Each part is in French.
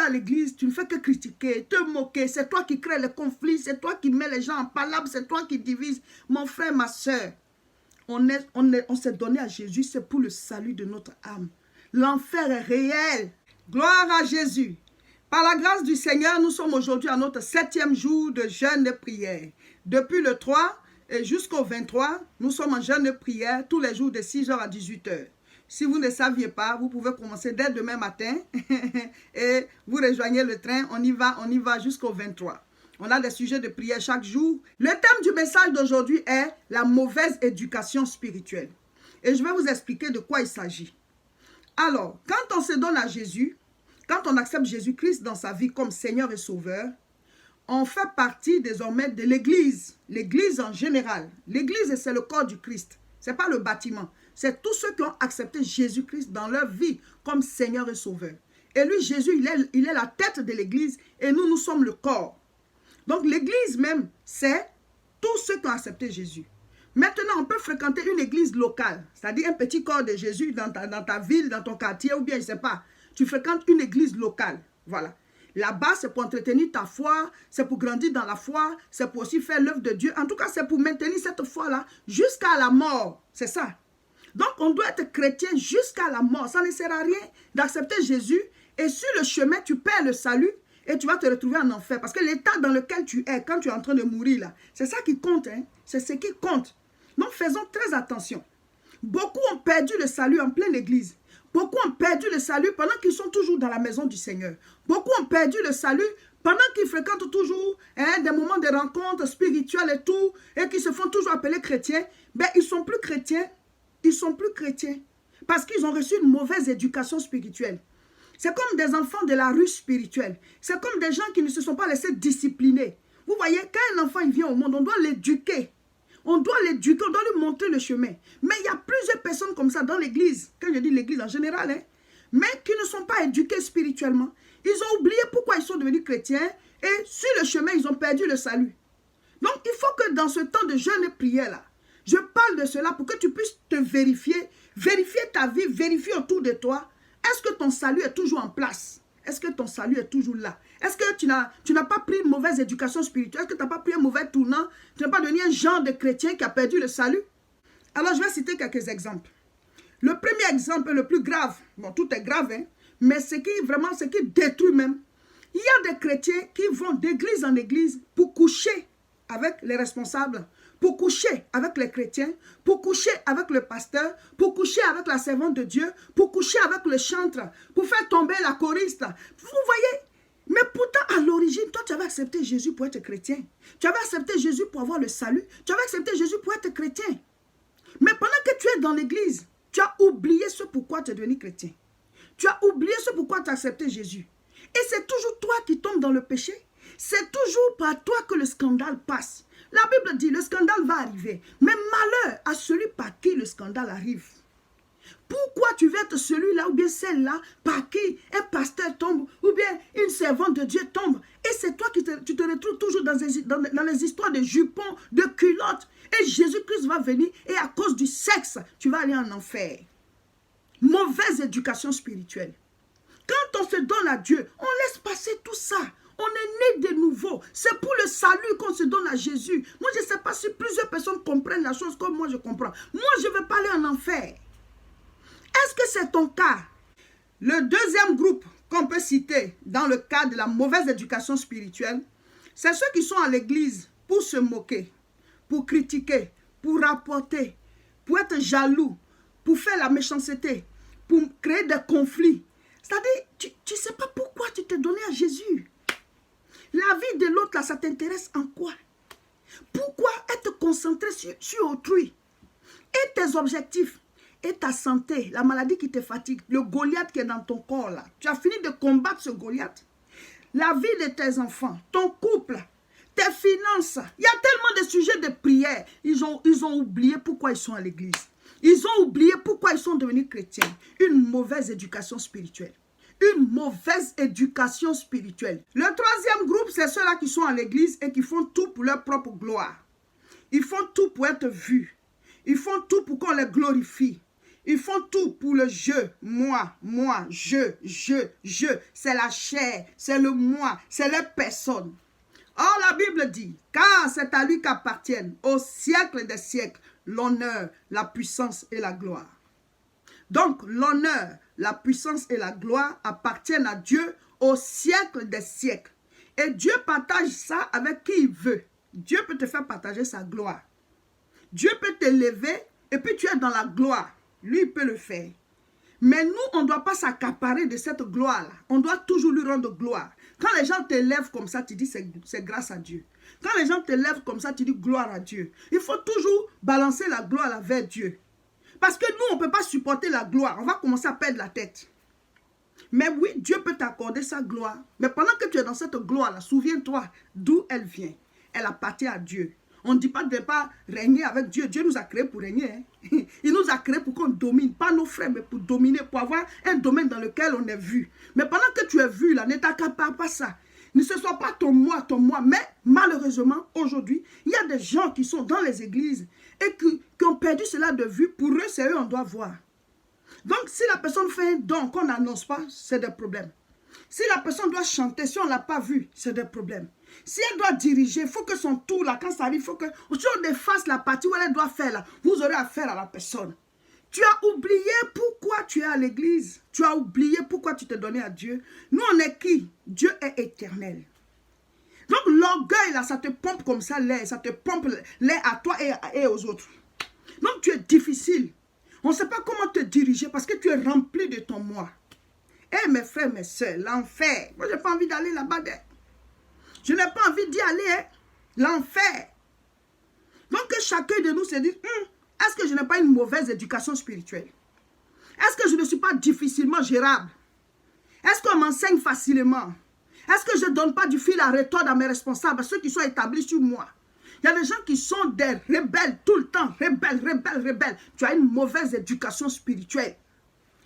à l'église, tu ne fais que critiquer, te moquer. C'est toi qui crée les conflits, c'est toi qui mets les gens en palabre, c'est toi qui divise. Mon frère, ma soeur, on s'est donné à Jésus, c'est pour le salut de notre âme. L'enfer est réel. Gloire à Jésus. Par la grâce du Seigneur, nous sommes aujourd'hui à notre 7e jour de jeûne et prière. Depuis le 3 et jusqu'au 23, nous sommes en jeûne et prière tous les jours de 6h à 18h. Si vous ne saviez pas, vous pouvez commencer dès demain matin et vous rejoignez le train. On y va jusqu'au 23. On a des sujets de prière chaque jour. Le thème du message d'aujourd'hui est la mauvaise éducation spirituelle. Et je vais vous expliquer de quoi il s'agit. Alors, quand on se donne à Jésus, quand on accepte Jésus-Christ dans sa vie comme Seigneur et Sauveur, on fait partie désormais de l'Église. L'Église en général. L'Église, c'est le corps du Christ. Ce n'est pas le bâtiment. C'est tous ceux qui ont accepté Jésus-Christ dans leur vie comme Seigneur et Sauveur. Et lui, Jésus, il est la tête de l'Église et nous sommes le corps. Donc l'Église même, c'est tous ceux qui ont accepté Jésus. Maintenant, on peut fréquenter une église locale, c'est-à-dire un petit corps de Jésus dans ta ville, dans ton quartier, ou bien, je ne sais pas, tu fréquentes une église locale. Voilà. Là-bas, c'est pour entretenir ta foi, c'est pour grandir dans la foi, c'est pour aussi faire l'œuvre de Dieu. En tout cas, c'est pour maintenir cette foi-là jusqu'à la mort. C'est ça. Donc, on doit être chrétien jusqu'à la mort. Ça ne sert à rien d'accepter Jésus et sur le chemin, tu perds le salut et tu vas te retrouver en enfer. Parce que l'état dans lequel tu es, quand tu es en train de mourir, là, c'est ça qui compte. Hein? C'est ce qui compte. Donc, faisons très attention. Beaucoup ont perdu le salut en pleine église. Beaucoup ont perdu le salut pendant qu'ils sont toujours dans la maison du Seigneur. Beaucoup ont perdu le salut pendant qu'ils fréquentent toujours des moments de rencontres spirituelles et tout, et qu'ils se font toujours appeler chrétiens. Ben, ils ne sont plus chrétiens. Ils ne sont plus chrétiens parce qu'ils ont reçu une mauvaise éducation spirituelle. C'est comme des enfants de la rue spirituelle. C'est comme des gens qui ne se sont pas laissés discipliner. Vous voyez, quand un enfant il vient au monde, on doit l'éduquer. On doit l'éduquer, on doit lui montrer le chemin. Mais il y a plusieurs personnes comme ça dans l'église, quand je dis l'église en général, hein, mais qui ne sont pas éduqués spirituellement. Ils ont oublié pourquoi ils sont devenus chrétiens et sur le chemin, ils ont perdu le salut. Donc, il faut que dans ce temps de jeûne et prière là, je parle de cela pour que tu puisses te vérifier ta vie, vérifier autour de toi. Est-ce que ton salut est toujours en place? Est-ce que ton salut est toujours là? Est-ce que tu n'as pas pris une mauvaise éducation spirituelle? Est-ce que tu n'as pas pris un mauvais tournant? Tu n'as pas devenu un genre de chrétien qui a perdu le salut? Alors, je vais citer quelques exemples. Le premier exemple, le plus grave, bon, tout est grave, hein, mais ce qui détruit même, il y a des chrétiens qui vont d'église en église pour coucher avec les responsables, pour coucher avec les chrétiens, pour coucher avec le pasteur, pour coucher avec la servante de Dieu, pour coucher avec le chantre, pour faire tomber la choriste. Vous voyez? Mais pourtant, à l'origine, toi, tu avais accepté Jésus pour être chrétien. Tu avais accepté Jésus pour avoir le salut. Tu avais accepté Jésus pour être chrétien. Mais pendant que tu es dans l'église, tu as oublié ce pourquoi tu es devenu chrétien. Tu as oublié ce pourquoi tu as accepté Jésus. Et c'est toujours toi qui tombes dans le péché. C'est toujours par toi que le scandale passe. La Bible dit, le scandale va arriver. Mais malheur à celui par qui le scandale arrive. Pourquoi tu veux être celui-là ou bien celle-là par qui un pasteur tombe ou bien une servante de Dieu tombe? Et c'est toi qui tu te retrouves toujours dans les histoires de jupons, de culottes. Et Jésus-Christ va venir et à cause du sexe, tu vas aller en enfer. Mauvaise éducation spirituelle. Quand on se donne à Dieu, on laisse passer tout ça. On est né de nouveau. C'est pour le salut qu'on se donne à Jésus. Moi, je ne sais pas si plusieurs personnes comprennent la chose comme moi je comprends. Moi, je ne veux pas aller en enfer. Est-ce que c'est ton cas? Le deuxième groupe qu'on peut citer dans le cas de la mauvaise éducation spirituelle, c'est ceux qui sont à l'église pour se moquer, pour critiquer, pour rapporter, pour être jaloux, pour faire la méchanceté, pour créer des conflits. C'est-à-dire, tu ne sais pas pourquoi tu t'es donné à Jésus. La vie de l'autre, là, ça t'intéresse en quoi? Pourquoi être concentré sur autrui? Et tes objectifs, et ta santé, la maladie qui te fatigue, le Goliath qui est dans ton corps, là. Tu as fini de combattre ce Goliath. La vie de tes enfants, ton couple, tes finances. Il y a tellement de sujets de prière. Ils ont oublié pourquoi ils sont à l'église. Ils ont oublié pourquoi ils sont devenus chrétiens. Une mauvaise éducation spirituelle. Une mauvaise éducation spirituelle. Le troisième groupe, c'est ceux-là qui sont à l'église et qui font tout pour leur propre gloire. Ils font tout pour être vus. Ils font tout pour qu'on les glorifie. Ils font tout pour le je, moi, je. C'est la chair, c'est le moi, c'est les personnes. Or, la Bible dit, car c'est à lui qu'appartiennent au siècle des siècles l'honneur, la puissance et la gloire. Donc, l'honneur, la puissance et la gloire appartiennent à Dieu au siècle des siècles. Et Dieu partage ça avec qui il veut. Dieu peut te faire partager sa gloire. Dieu peut t'élever et puis tu es dans la gloire. Lui, il peut le faire. Mais nous, on ne doit pas s'accaparer de cette gloire-là. On doit toujours lui rendre gloire. Quand les gens t'élèvent comme ça, tu dis c'est grâce à Dieu. Quand les gens t'élèvent comme ça, tu dis gloire à Dieu. Il faut toujours balancer la gloire là vers Dieu. Parce que nous, on ne peut pas supporter la gloire. On va commencer à perdre la tête. Mais oui, Dieu peut t'accorder sa gloire. Mais pendant que tu es dans cette gloire-là, souviens-toi d'où elle vient. Elle appartient à Dieu. On ne dit pas de ne pas régner avec Dieu. Dieu nous a créés pour régner. Hein. Il nous a créés pour qu'on domine. Pas nos frères, mais pour dominer. Pour avoir un domaine dans lequel on est vu. Mais pendant que tu es vu, là, ne t'accapare pas ça. Ne ce soit pas ton moi. Mais malheureusement, aujourd'hui, il y a des gens qui sont dans les églises et qui ont perdu cela de vue. Pour eux, c'est eux on doit voir. Donc, si la personne fait un don qu'on n'annonce pas, c'est des problèmes. Si la personne doit chanter, si on ne l'a pas vu, c'est des problèmes. Si elle doit diriger, il faut que son tour, là, quand ça arrive, il faut que, si on efface la partie où elle doit faire, là, vous aurez affaire à la personne. Tu as oublié pourquoi tu es à l'église. Tu as oublié pourquoi tu t'es donné à Dieu. Nous, on est qui? Dieu est éternel. Donc, l'orgueil, là, ça te pompe comme ça l'air. Ça te pompe l'air à toi et aux autres. Donc, tu es difficile. On ne sait pas comment te diriger parce que tu es rempli de ton moi. Eh, mes frères, mes soeurs, l'enfer. Moi, je n'ai pas envie d'aller là-bas. Je n'ai pas envie d'y aller. Hein? L'enfer. Donc, que chacun de nous se dise, est-ce que je n'ai pas une mauvaise éducation spirituelle? Est-ce que je ne suis pas difficilement gérable? Est-ce qu'on m'enseigne facilement? Est-ce que je ne donne pas du fil à retordre à mes responsables, à ceux qui sont établis sur moi? Il y a des gens qui sont des rebelles tout le temps. Rebelles. Tu as une mauvaise éducation spirituelle.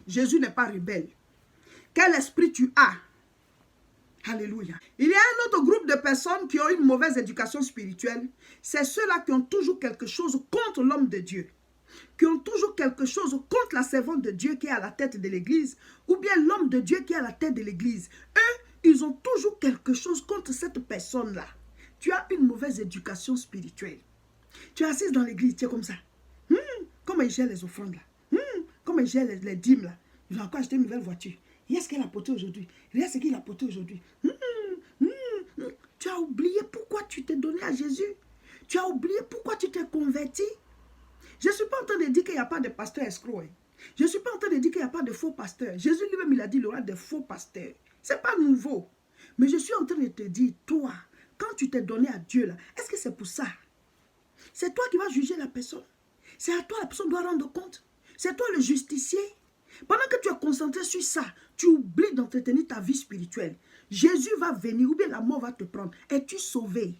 Jésus n'est pas rebelle. Quel esprit tu as? Alléluia. Il y a un autre groupe de personnes qui ont une mauvaise éducation spirituelle. C'est ceux-là qui ont toujours quelque chose contre l'homme de Dieu. Qui ont toujours quelque chose contre la servante de Dieu qui est à la tête de l'église. Ou bien l'homme de Dieu qui est à la tête de l'église. Eux, ils ont toujours quelque chose contre cette personne-là. Tu as une mauvaise éducation spirituelle. Tu es assise dans l'église, tu es comme ça. Comment ils gèrent les offrandes là? Comment ils gèrent les dîmes là? Ils vont encore acheter une nouvelle voiture. Regarde ce qu'elle a porté aujourd'hui. Regarde ce qu'il a porté aujourd'hui. Tu as oublié pourquoi tu t'es donné à Jésus. Tu as oublié pourquoi tu t'es converti. Je ne suis pas en train de dire qu'il n'y a pas de pasteur escroc. Je ne suis pas en train de dire qu'il n'y a pas de faux pasteurs. Jésus lui-même, il a dit qu'il y aura des faux pasteurs. Ce n'est pas nouveau. Mais je suis en train de te dire, toi, quand tu t'es donné à Dieu, là, est-ce que c'est pour ça? C'est toi qui vas juger la personne. C'est à toi la personne doit rendre compte. C'est toi le justicier. Pendant que tu es concentré sur ça, tu oublies d'entretenir ta vie spirituelle. Jésus va venir ou bien la mort va te prendre. Es-tu sauvé?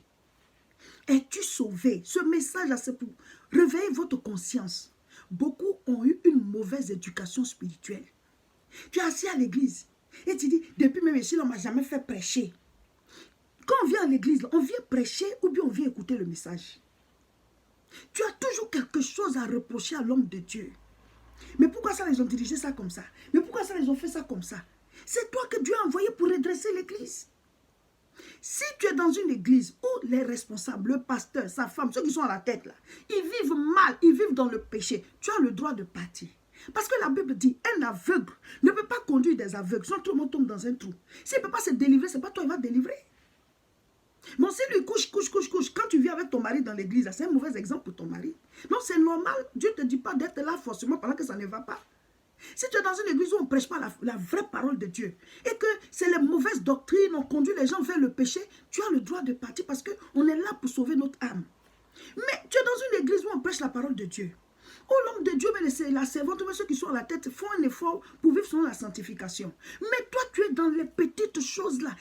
Es-tu sauvé? Ce message-là, c'est pour réveiller votre conscience. Beaucoup ont eu une mauvaise éducation spirituelle. Tu es assis à l'église et tu dis, depuis même ici, on ne m'a jamais fait prêcher. Quand on vient à l'église, on vient prêcher ou bien on vient écouter le message. Tu as toujours quelque chose à reprocher à l'homme de Dieu. Mais pourquoi ça, ils ont dirigé ça comme ça? Mais pourquoi ça, ils ont fait ça comme ça? C'est toi que Dieu a envoyé pour redresser l'église. Si tu es dans une église où les responsables, le pasteur, sa femme, ceux qui sont à la tête là, ils vivent mal, ils vivent dans le péché, tu as le droit de partir. Parce que la Bible dit, un aveugle ne peut pas conduire des aveugles, sinon tout le monde tombe dans un trou. S'il ne peut pas se délivrer, ce n'est pas toi qui va délivrer. Bon, si lui couche, quand tu viens avec ton mari dans l'église, c'est un mauvais exemple pour ton mari. Non, c'est normal, Dieu ne te dit pas d'être là forcément pendant que ça ne va pas. Si tu es dans une église où on ne prêche pas la vraie parole de Dieu et que c'est les mauvaises doctrines, on conduit les gens vers le péché, tu as le droit de partir parce qu'on est là pour sauver notre âme. Mais tu es dans une église où on prêche la parole de Dieu. Oh, l'homme de Dieu, mais la servante, mais ceux qui sont à la tête font un effort pour vivre selon la sanctification. Mais toi, tu es dans les petites choses là.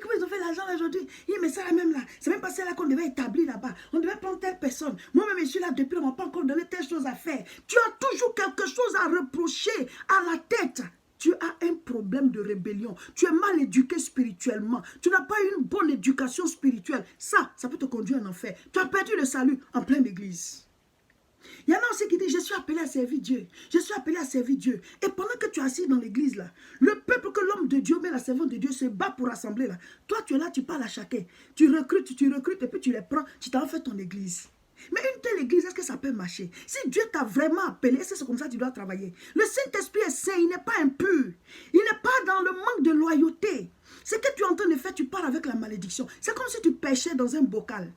Comment ils ont fait l'argent aujourd'hui? Mais ça là même là, c'est même pas celle-là qu'on devait établir là-bas. On devait prendre telle personne. Moi-même, je suis là depuis, on ne m'a pas encore donné telle chose à faire. Tu as toujours quelque chose à reprocher à la tête. Tu as un problème de rébellion. Tu es mal éduqué spirituellement. Tu n'as pas une bonne éducation spirituelle. Ça peut te conduire en enfer. Tu as perdu le salut en pleine église. Il y en a aussi qui disent, je suis appelé à servir Dieu. Je suis appelé à servir Dieu. Et pendant que tu es assis dans l'église là, le peuple que l'homme de Dieu, mais la servante de Dieu se bat pour rassembler là. Toi, tu es là, tu parles à chacun. Tu recrutes et puis tu les prends. Tu t'en fais ton église. Mais une telle église, est-ce que ça peut marcher? Si Dieu t'a vraiment appelé, est-ce que c'est comme ça que tu dois travailler? Le Saint-Esprit est saint, il n'est pas impur. Il n'est pas dans le manque de loyauté. Ce que tu es en train de faire, tu pars avec la malédiction. C'est comme si tu pêchais dans un bocal.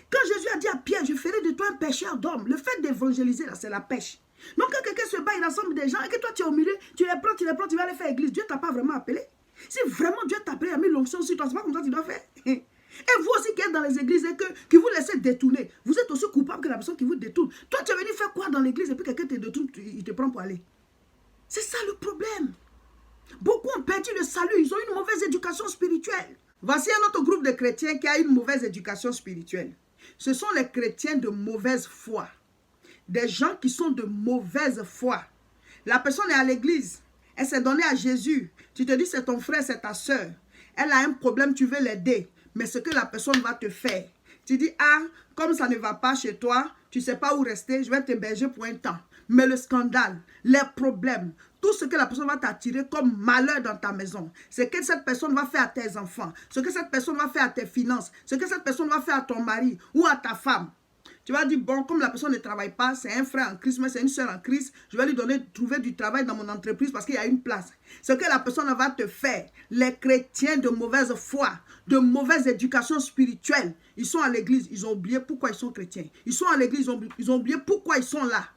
Quand Jésus a dit à Pierre, je ferai de toi un pêcheur d'hommes, le fait d'évangéliser, là, c'est la pêche. Donc quand quelqu'un se bat, il rassemble des gens et que toi tu es au milieu, tu les prends, tu vas les faire église. Dieu ne t'a pas vraiment appelé. Si vraiment Dieu t'a appelé, il a mis l'onction sur toi, c'est pas comme ça que tu dois faire. Et vous aussi qui êtes dans les églises et qui vous laissez détourner, vous êtes aussi coupable que la personne qui vous détourne. Toi tu es venu faire quoi dans l'église et puis quelqu'un te détourne, il te prend pour aller. C'est ça le problème. Beaucoup ont perdu le salut, ils ont une mauvaise éducation spirituelle. Voici un autre groupe de chrétiens qui a une mauvaise éducation spirituelle. Ce sont les chrétiens de mauvaise foi. Des gens qui sont de mauvaise foi. La personne est à l'église. Elle s'est donnée à Jésus. Tu te dis c'est ton frère, c'est ta soeur. Elle a un problème, tu veux l'aider. Mais ce que la personne va te faire. Tu dis, ah, comme ça ne va pas chez toi, tu ne sais pas où rester, je vais t'héberger pour un temps. Mais le scandale, les problèmes, tout ce que la personne va t'attirer comme malheur dans ta maison, ce que cette personne va faire à tes enfants, ce que cette personne va faire à tes finances, ce que cette personne va faire à ton mari ou à ta femme. Tu vas dire, bon, comme la personne ne travaille pas, c'est un frère en Christ, mais c'est une soeur en Christ, je vais lui trouver du travail dans mon entreprise parce qu'il y a une place. Ce que la personne va te faire, les chrétiens de mauvaise foi, de mauvaise éducation spirituelle, ils sont à l'église, ils ont oublié pourquoi ils sont chrétiens. Ils sont à l'église, ils ont oublié pourquoi ils sont là.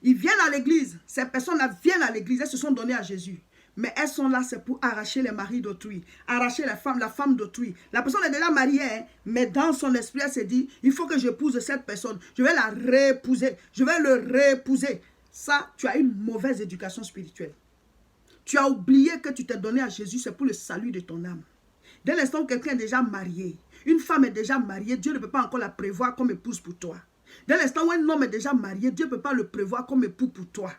Ils viennent à l'église, ces personnes-là viennent à l'église, elles se sont données à Jésus. Mais elles sont là, c'est pour arracher les maris d'autrui, arracher la femme d'autrui. La personne est déjà mariée, hein, mais dans son esprit, elle s'est dit, il faut que j'épouse cette personne. Je vais la réépouser, je vais le réépouser. Ça, tu as une mauvaise éducation spirituelle. Tu as oublié que tu t'es donné à Jésus, c'est pour le salut de ton âme. Dès l'instant où quelqu'un est déjà marié, une femme est déjà mariée, Dieu ne peut pas encore la prévoir comme épouse pour toi. Dès l'instant où un homme est déjà marié, Dieu ne peut pas le prévoir comme époux pour toi.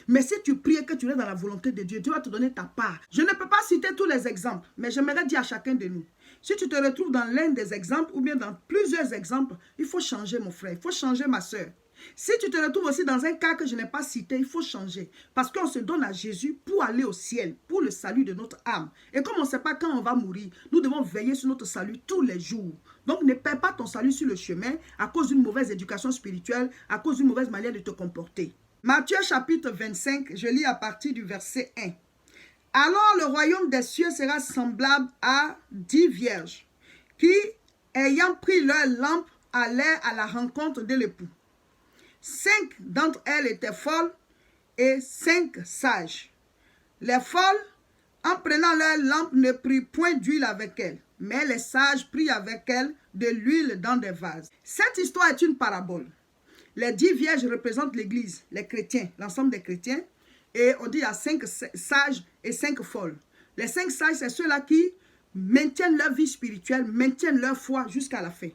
Mais si tu pries et que tu es dans la volonté de Dieu, Dieu va te donner ta part. Je ne peux pas citer tous les exemples, mais j'aimerais dire à chacun de nous, si tu te retrouves dans l'un des exemples ou bien dans plusieurs exemples, il faut changer mon frère, il faut changer ma soeur. Si tu te retrouves aussi dans un cas que je n'ai pas cité, il faut changer. Parce qu'on se donne à Jésus pour aller au ciel, pour le salut de notre âme. Et comme on ne sait pas quand on va mourir, nous devons veiller sur notre salut tous les jours. Donc ne perds pas ton salut sur le chemin à cause d'une mauvaise éducation spirituelle, à cause d'une mauvaise manière de te comporter. Matthieu chapitre 25, je lis à partir du verset 1. Alors le royaume des cieux sera semblable à 10 vierges qui, ayant pris leur lampe, allèrent à la rencontre de l'époux. 5 d'entre elles étaient folles et 5 sages. Les folles, en prenant leur lampe, ne prirent point d'huile avec elles, mais les sages prirent avec elles de l'huile dans des vases. Cette histoire est une parabole. Les 10 vierges représentent l'église, les chrétiens, l'ensemble des chrétiens. Et on dit il y a 5 sages et 5 folles. Les 5 sages, c'est ceux-là qui maintiennent leur vie spirituelle, maintiennent leur foi jusqu'à la fin.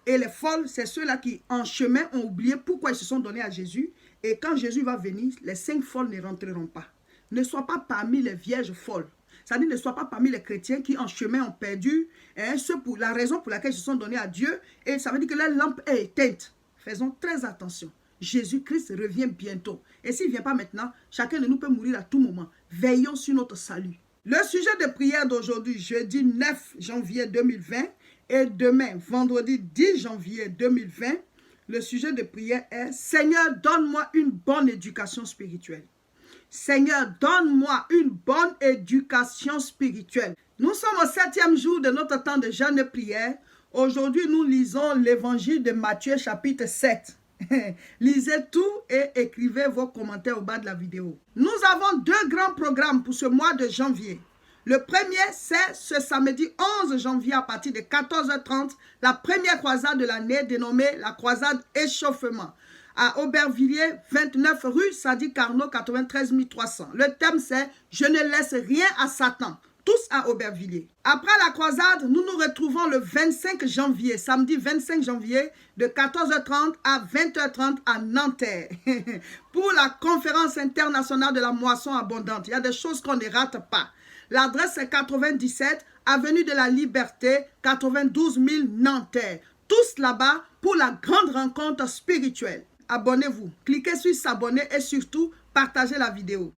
Et les folles, c'est ceux-là qui, en chemin, ont oublié pourquoi ils se sont donnés à Jésus. Et quand Jésus va venir, les 5 folles ne rentreront pas. Ne sois pas parmi les vierges folles. C'est-à-dire, ne sois pas parmi les chrétiens qui, en chemin, ont perdu la raison pour laquelle ils se sont donnés à Dieu. Et ça veut dire que leur lampe est éteinte. Faisons très attention. Jésus-Christ revient bientôt. Et s'il ne vient pas maintenant, chacun de nous peut mourir à tout moment. Veillons sur notre salut. Le sujet de prière d'aujourd'hui, jeudi 9 janvier 2020, et demain, vendredi 10 janvier 2020, le sujet de prière est « Seigneur, donne-moi une bonne éducation spirituelle. » Seigneur, donne-moi une bonne éducation spirituelle. Nous sommes au 7e jour de notre temps de jeûne et prière. Aujourd'hui, nous lisons l'évangile de Matthieu chapitre 7. Lisez tout et écrivez vos commentaires au bas de la vidéo. Nous avons 2 grands programmes pour ce mois de janvier. Le premier, c'est ce samedi 11 janvier à partir de 14h30, la première croisade de l'année dénommée la croisade échauffement. À Aubervilliers, 29 rue Sadi Carnot, 93 300. Le thème, c'est « Je ne laisse rien à Satan ». Tous à Aubervilliers. Après la croisade, nous nous retrouvons le 25 janvier, samedi 25 janvier, de 14h30 à 20h30 à Nanterre, pour la conférence internationale de la moisson abondante. Il y a des choses qu'on ne rate pas. L'adresse est 97, avenue de la Liberté, 92 000 Nanterre. Tous là-bas pour la grande rencontre spirituelle. abonnez-vous. Cliquez sur s'abonner et surtout, partagez la vidéo.